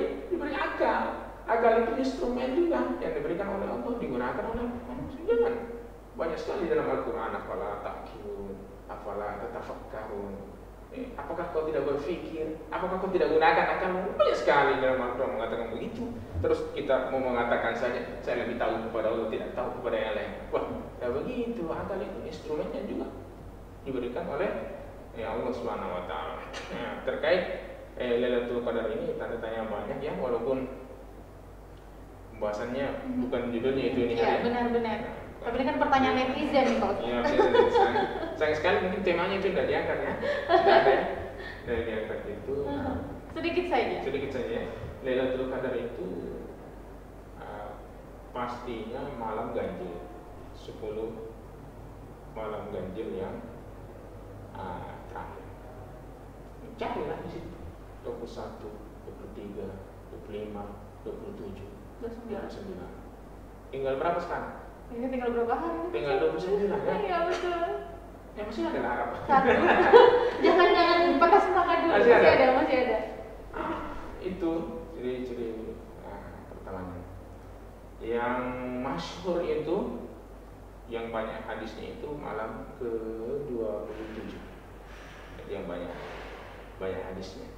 akal. Akal itu instrumen juga yang diberikan oleh Allah, digunakan oleh manusia. Jangan banyak sekali dalam Al-Quran, afala ta'qilun, afala tatafakkarun. Apakah kau tidak berpikir? Apakah kau tidak gunakan akalmu? Banyak sekali dalam Al-Quran mengatakan begitu. Terus kita mau mengatakan saja, saya lebih tahu kepada Allah, tidak tahu kepada yang lain. Wah, ya begitu. Akal itu instrumennya juga diberikan oleh Allah Subhanahu Wa Taala. Terkait Lailatul Qadar ini tanda tanya banyak ya, walaupun pembahasannya bukan judulnya itu ini. Ya, benar-benar. Tapi ini kan pertanyaan netizen nih Pak. Iya, sayang sekali mungkin temanya itu tidak diangkat ya. Tidak ada ya. Dari diangkat itu Sedikit saja. sedikit saja. Lailatul Qadar itu pastinya malam ganjil. 10 malam ganjil yang terakhir. Carilah di situ. 21, 23, 25, 27, 29. Tinggal berapa sekarang? Ini tinggal berapa hari? Tinggal 29 ya? Iya betul. Ya masih ada harapan. Satu. Jangan patah semangat dulu. Masih ada. Masih ada. Itu ciri-ciri pertamanya. Yang masyhur itu, yang banyak hadisnya itu malam ke-27. Yang banyak hadisnya.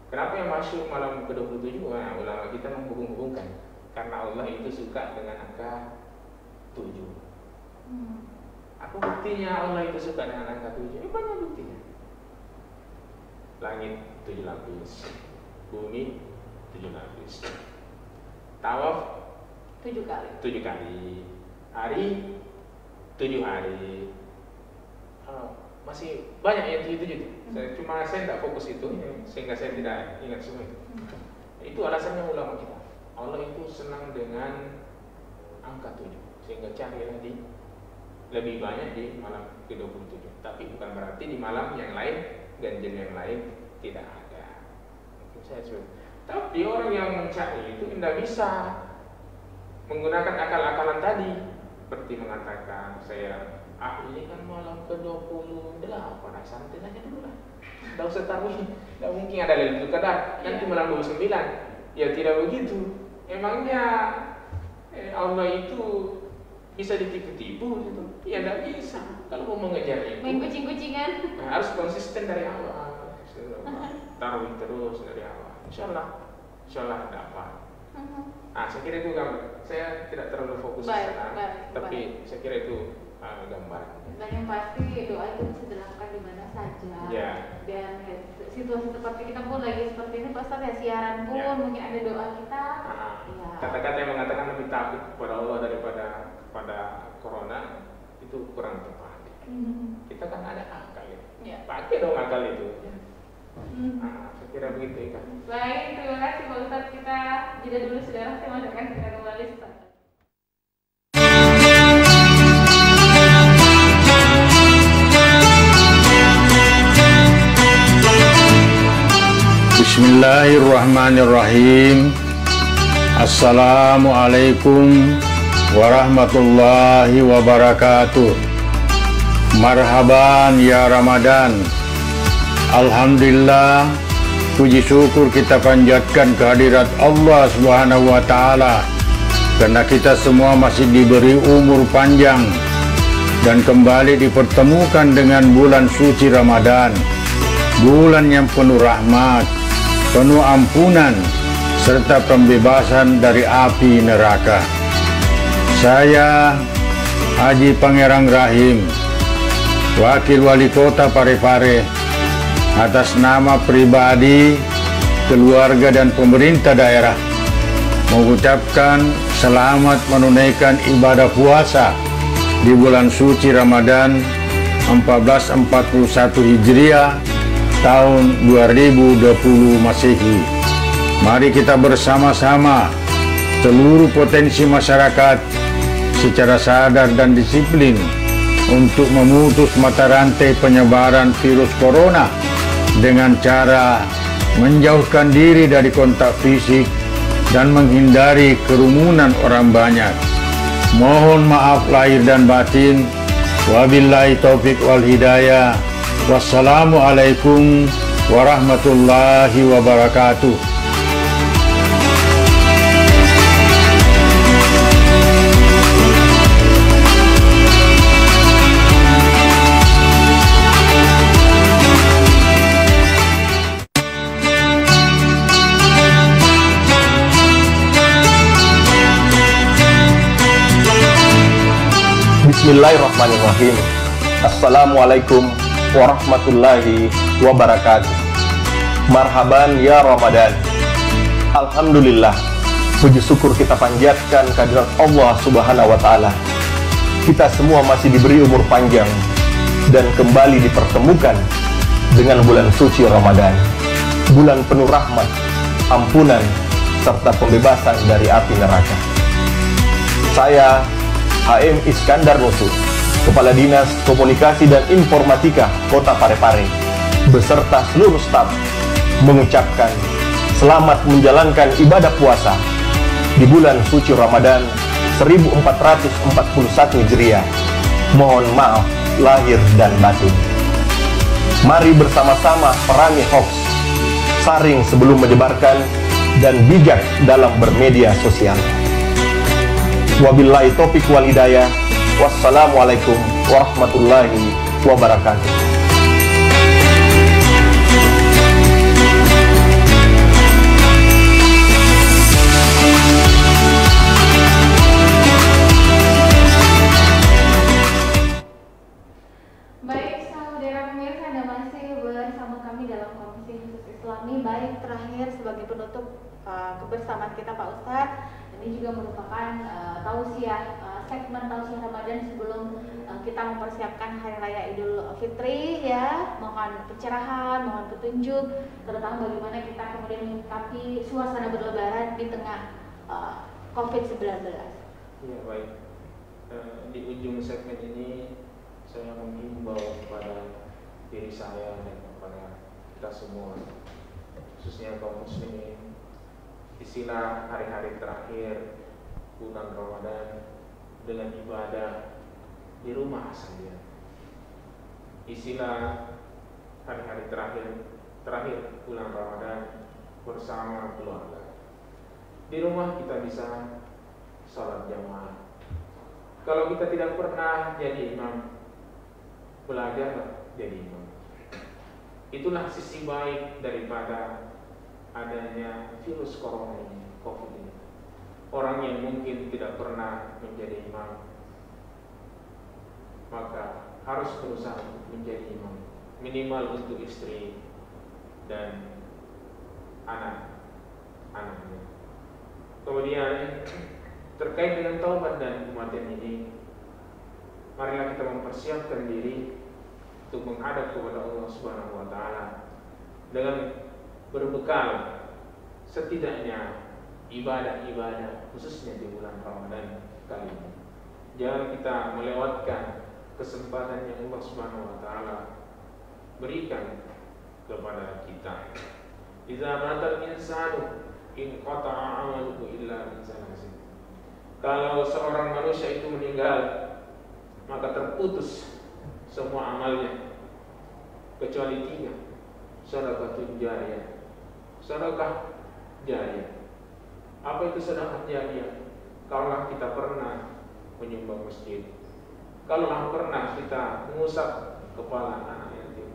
Kenapa yang masyhur malam ke-27? Nah, ulama kita menghubung-hubungkan karena Allah itu suka dengan angka 7. Apa buktinya Allah itu suka dengan angka 7? Banyak buktinya. Langit 7 lapis, bumi 7 lapis, tawaf 7 kali. 7 kali, hari 7 hari. Masih banyak yang 7. Saya tidak fokus itu, sehingga saya tidak ingat semua itu. Itu alasannya ulama kita. Allah itu senang dengan angka 7, sehingga cari lagi lebih banyak di malam ke-27. Tapi bukan berarti di malam yang lain, ganjil yang lain tidak ada. Mungkin saya sebut. Tapi orang yang mencari itu tidak bisa menggunakan akal-akalan tadi, seperti mengatakan saya ini kan malam ke-28, santai saja dulu lah. Tidak usah taruh, tidak mungkin ada Lailatul Qadar. Nanti malam 29. Ya tidak begitu. Emangnya Allah itu bisa ditipu-tipu gitu? Ya tidak bisa. Kalau mau mengejar itu, main kucing-kucingan. Harus konsisten dari awal. Taruh terus dari awal. Insya Allah dapat. Saya kira itu gambar. Saya tidak terlalu fokus ke sana, tapi saya kira itu gambar. Dan yang pasti doa itu bisa dilakukan di mana saja. Ya. Dan situasi seperti kita pun lagi seperti ini, pasti ada siaran pun mungkin ada doa kita. Kata-kata yang mengatakan lebih takut kepada Allah daripada pada corona itu kurang tepat. Kita kan ada akal ya. Pakai dong akal itu. Saya kira begitu ya. Baik, terima kasih Pak Ustadz. Kita jeda dulu saudara, saya masih akan segera kembali setelah. Bismillahirrahmanirrahim. Assalamualaikum warahmatullahi wabarakatuh. Marhaban ya Ramadan. Alhamdulillah, puji syukur kita panjatkan kehadirat Allah Subhanahu wa taala karena kita semua masih diberi umur panjang dan kembali dipertemukan dengan bulan suci Ramadan, bulan yang penuh rahmat, penuh ampunan, serta pembebasan dari api neraka. Saya Haji Pangerang Rahim, Wakil Wali Kota Parepare, atas nama pribadi, keluarga dan pemerintah daerah mengucapkan selamat menunaikan ibadah puasa di bulan suci Ramadan 1441 Hijriah tahun 2020 Masehi. Mari kita bersama-sama seluruh potensi masyarakat secara sadar dan disiplin untuk memutus mata rantai penyebaran virus corona dengan cara menjauhkan diri dari kontak fisik dan menghindari kerumunan orang banyak. Mohon maaf lahir dan batin. Wabillahi taufik wal hidayah. Wassalamualaikum warahmatullahi wabarakatuh. Bismillahirrahmanirrahim. Assalamualaikum warahmatullahi wabarakatuh. Marhaban ya Ramadan. Alhamdulillah, Puji syukur kita panjatkan kehadirat Allah Subhanahu wa Ta'ala. Kita semua masih diberi umur panjang dan kembali dipertemukan dengan bulan suci Ramadan, bulan penuh rahmat, ampunan, serta pembebasan dari api neraka. Saya HM Iskandar Nusu, Kepala Dinas Komunikasi dan Informatika Kota Parepare, beserta seluruh staf, mengucapkan selamat menjalankan ibadah puasa di bulan suci Ramadan 1441 Hijriah. Mohon maaf lahir dan batin. Mari bersama-sama perangi hoax, saring sebelum menyebarkan, dan bijak dalam bermedia sosial. Wabillahi taufiq wal hidayah. Wassalamualaikum warahmatullahi wabarakatuh. Baik, terakhir sebagai penutup kebersamaan kita Pak Ustadz, ini juga merupakan tausiah, segmen tausiah Ramadan sebelum kita mempersiapkan Hari Raya Idul Fitri ya. Mohon pencerahan, mohon petunjuk, terutama bagaimana kita kemudian menyikapi suasana berlebaran di tengah COVID-19. Ya baik, di ujung segmen ini saya menghimbau kepada diri saya dan kepada kita semua, khususnya kaum muslimin, istilah hari-hari terakhir bulan Ramadan dengan ibadah di rumah saja. Istilah hari-hari terakhir bulan Ramadan bersama keluarga. Di rumah kita bisa salat jamaah. Kalau kita tidak pernah jadi imam, belajar jadi imam. Itulah sisi baik daripada adanya virus corona ini, COVID ini. Orang yang mungkin tidak pernah menjadi imam, maka harus berusaha menjadi imam, minimal untuk istri dan anak-anaknya. Kemudian terkait dengan taubat dan kematian ini, marilah kita mempersiapkan diri untuk menghadap kepada Allah Subhanahu wa Ta'ala dengan berbekal setidaknya ibadah-ibadah khususnya di bulan Ramadan kali ini. Jangan kita melewatkan kesempatan yang Allah Subhanahu wa Ta'ala berikan kepada kita. Idza matal insanu in qata'a 'amaluhu illa min salasin. Kalau seorang manusia itu meninggal, maka terputus semua amalnya kecuali 3. Sedekah jariyah. Sedekah jariyah. Apa itu sedekah jariyah? Kalaulah kita pernah menyumbang masjid, kalaulah pernah kita mengusap kepala anak yatim,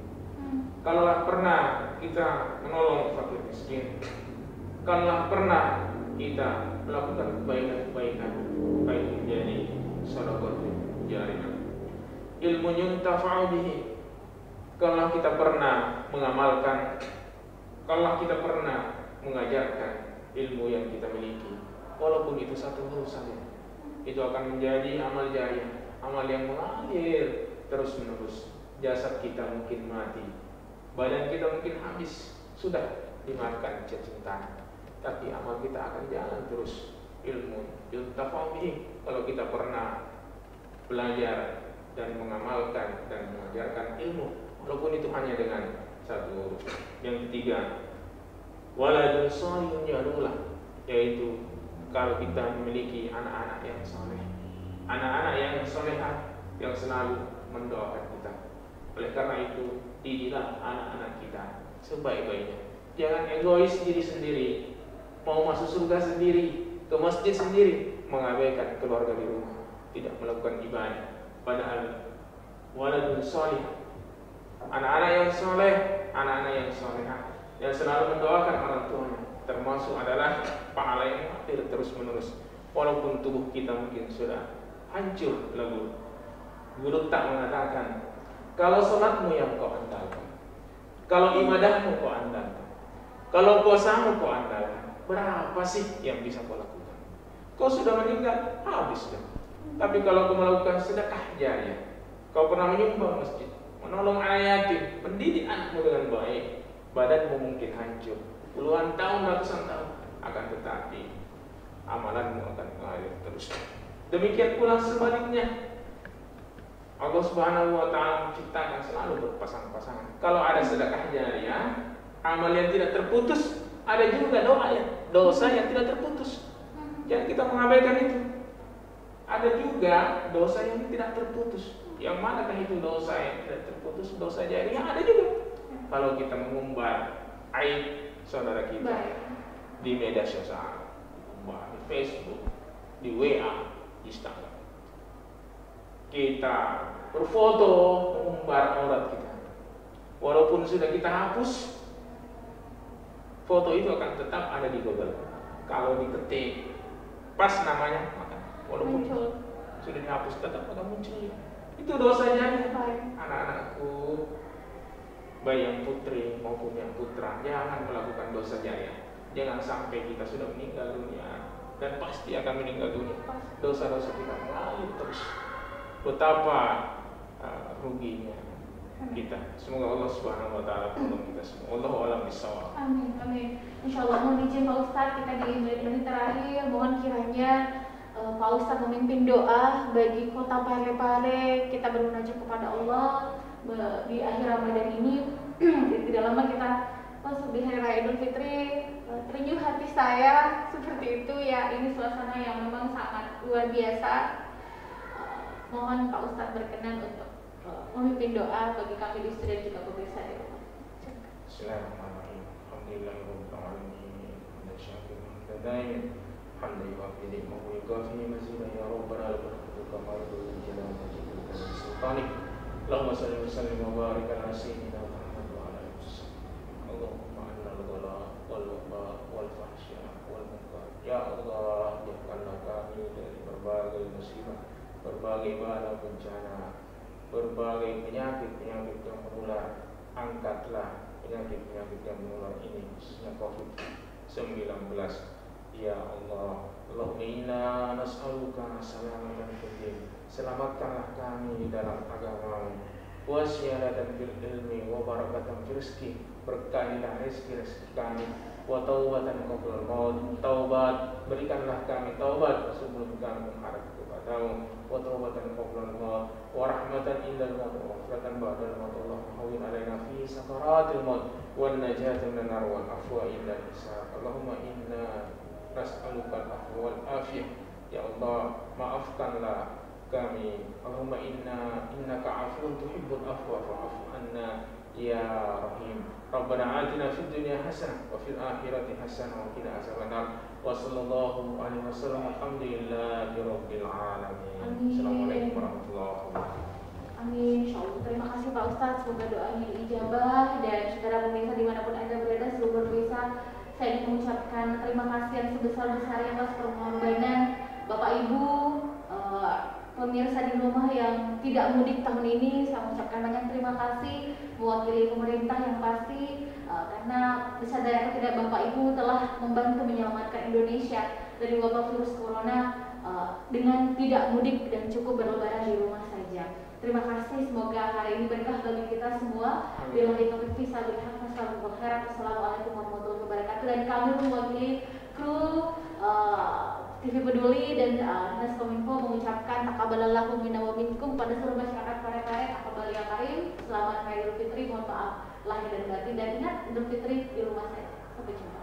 kalaulah pernah kita menolong fakir miskin, kalaulah pernah kita melakukan kebaikan-kebaikan, baik menjadi sedekah jariyah. Ilmu yuntafa'u bihi, kalau kita pernah mengamalkan, kalau kita pernah mengajarkan ilmu yang kita miliki, walaupun itu satu huruf saja, itu akan menjadi amal jariah, amal yang mengalir terus menerus. Jasad kita mungkin mati, badan kita mungkin habis, sudah dimakan cacing, tapi amal kita akan jalan terus. Ilmu yuntafa'u bihi, kalau kita pernah belajar dan mengamalkan dan mengajarkan ilmu, walaupun itu hanya dengan satu huruf. Yang ketiga, waladun shalihun yad'ulah, yaitu kalau kita memiliki anak-anak yang saleh, anak-anak yang salehah yang selalu mendoakan kita. Oleh karena itu, didiklah anak-anak kita sebaik-baiknya. Jangan egois diri sendiri, mau masuk surga sendiri, ke masjid sendiri, mengabaikan keluarga di rumah, tidak melakukan ibadah. Padahal waladun shalih, anak-anak yang soleh, anak-anak yang solehah, yang selalu mendoakan orang tuanya, termasuk adalah pahala yang mengalir terus menerus. Walaupun tubuh kita mungkin sudah hancur lebur. Guru tak mengatakan, kalau sholatmu yang kau andalkan, kalau ibadahmu kau andalkan, kalau puasamu kau andalkan, berapa sih yang bisa kau lakukan? Kau sudah meninggal, habis sudah. Tapi kalau kau melakukan sedekah jariah, kau pernah menyumbang masjid, menolong anak yatim, mendidik anakmu dengan baik, badanmu mungkin hancur, puluhan tahun, ratusan tahun, akan tetapi amalanmu akan mengalir terus. Demikian pula sebaliknya, Allah Subhanahu wa Ta'ala menciptakan selalu berpasang-pasangan. Kalau ada sedekah jariah, amal yang tidak terputus, ada juga dosa yang tidak terputus. Jangan kita mengabaikan itu. Ada juga dosa yang tidak terputus. Yang manakah itu dosa yang tidak terputus? Dosa jariah ada juga. Kalau kita mengumbar aib saudara kita di media sosial, di Facebook, di WA, di Instagram, kita berfoto mengumbar aurat kita, walaupun sudah kita hapus, foto itu akan tetap ada di Google. Kalau diketik pas namanya, maka walaupun sudah dihapus tetap akan muncul. Itu dosanya. Anak-anakku, baik yang putri maupun yang putra, jangan melakukan dosa jariah. Jangan sampai kita sudah meninggal dunia, dan pasti akan meninggal dunia, dosa-dosa kita mengalir terus. Betapa ruginya kita. Semoga Allah Subhanahu wa Ta'ala tolong kita semua. Allahu a'lam bishawab. Amin, amin. Insyaallah, mohon izin Pak Ustadz, kita di menit-menit terakhir mohon kiranya Pak Ustadz memimpin doa bagi kota Parepare. Kita bermunajat kepada Allah di akhir Ramadan ini. Tidak lama kita masuk di Hari Raya Idul Fitri. Terenyuh hati saya seperti itu ya. Ini suasana yang memang sangat luar biasa. Mohon Pak Ustadz berkenan untuk memimpin doa bagi kami di studio dan juga pemirsa di rumah. Bismillahirrahmanirrahim. Alhamdulillahirabbil alamin. Hamdan hamdan yuwafi ni'mahu wa yukafi mazidah ya rabbana lakal kamal wal jalal wal ikram wal sultanik. Allahumma shalli wa sallim wa barik ala sayyidina Muhammad wa ala alihi wasallam. Allahumma annal ghala wal waba wal fahsya wal munkar. Ya Allah, jauhkanlah kami dari berbagai musibah, berbagai bala bencana, berbagai penyakit-penyakit yang menular. Angkatlah penyakit-penyakit yang menular ini, khususnya COVID-19. Ya Allah, Allahumma inna nas'aluka salamatan fid din. Selamatkanlah kami dalam agama, wa syahadatan fil ilmi, wa barakatan fil rizqi. Berkahilah rezeki kami, wa taubatan qabla al-maut. Taubat, berikanlah kami taubat sebelum kami menghadap kepadamu. Wa taubatan qabla al-maut, wa rahmatan indal maut, wa maghfiratan ba'dal maut. Allahumma hawwin alaina fi sakaratil maut, wan najata minan nar, wal afwa indal hisab. Allahumma inna nas'aluka al-afwa wal afiyah. Ya Allah, maafkanlah kami. Allahumma innaka afuwun tuhibbul afwa fa'fu anna ya rahim. Rabbana atina fid dunya hasanah wa fil akhirati hasanah wa qina azabannar. Wa sallallahu alaihi wasallam. Alhamdulillahi rabbil alamin. Assalamualaikum warahmatullahi wabarakatuh. Amin, insyaallah. Terima kasih Pak Ustadz, semoga doanya diijabah. Dan saudara pemirsa dimanapun Anda berada, seluruh pemirsa, saya ingin mengucapkan terima kasih yang sebesar-besarnya atas pengorbanan Bapak Ibu, pemirsa di rumah yang tidak mudik tahun ini. Saya mengucapkan banyak terima kasih mewakili pemerintah yang pasti, karena disadari atau tidak Bapak Ibu telah membantu menyelamatkan Indonesia dari wabah virus corona dengan tidak mudik dan cukup berlebaran di rumah saja. Terima kasih, semoga hari ini berkah bagi kita semua. Billahi taufiq wal hidayah. Assalamualaikum warahmatullahi wabarakatuh. Dan kami mewakili kru TV Peduli dan Dinas Kominfo mengucapkan taqabbalallahu minna wa minkum pada seluruh masyarakat Parepare. Taqabbal ya karim. Selamat Raya Idul Fitri. Mohon maaf lahir dan batin, dan ingat Idul Fitri di rumah saja. Sampai jumpa.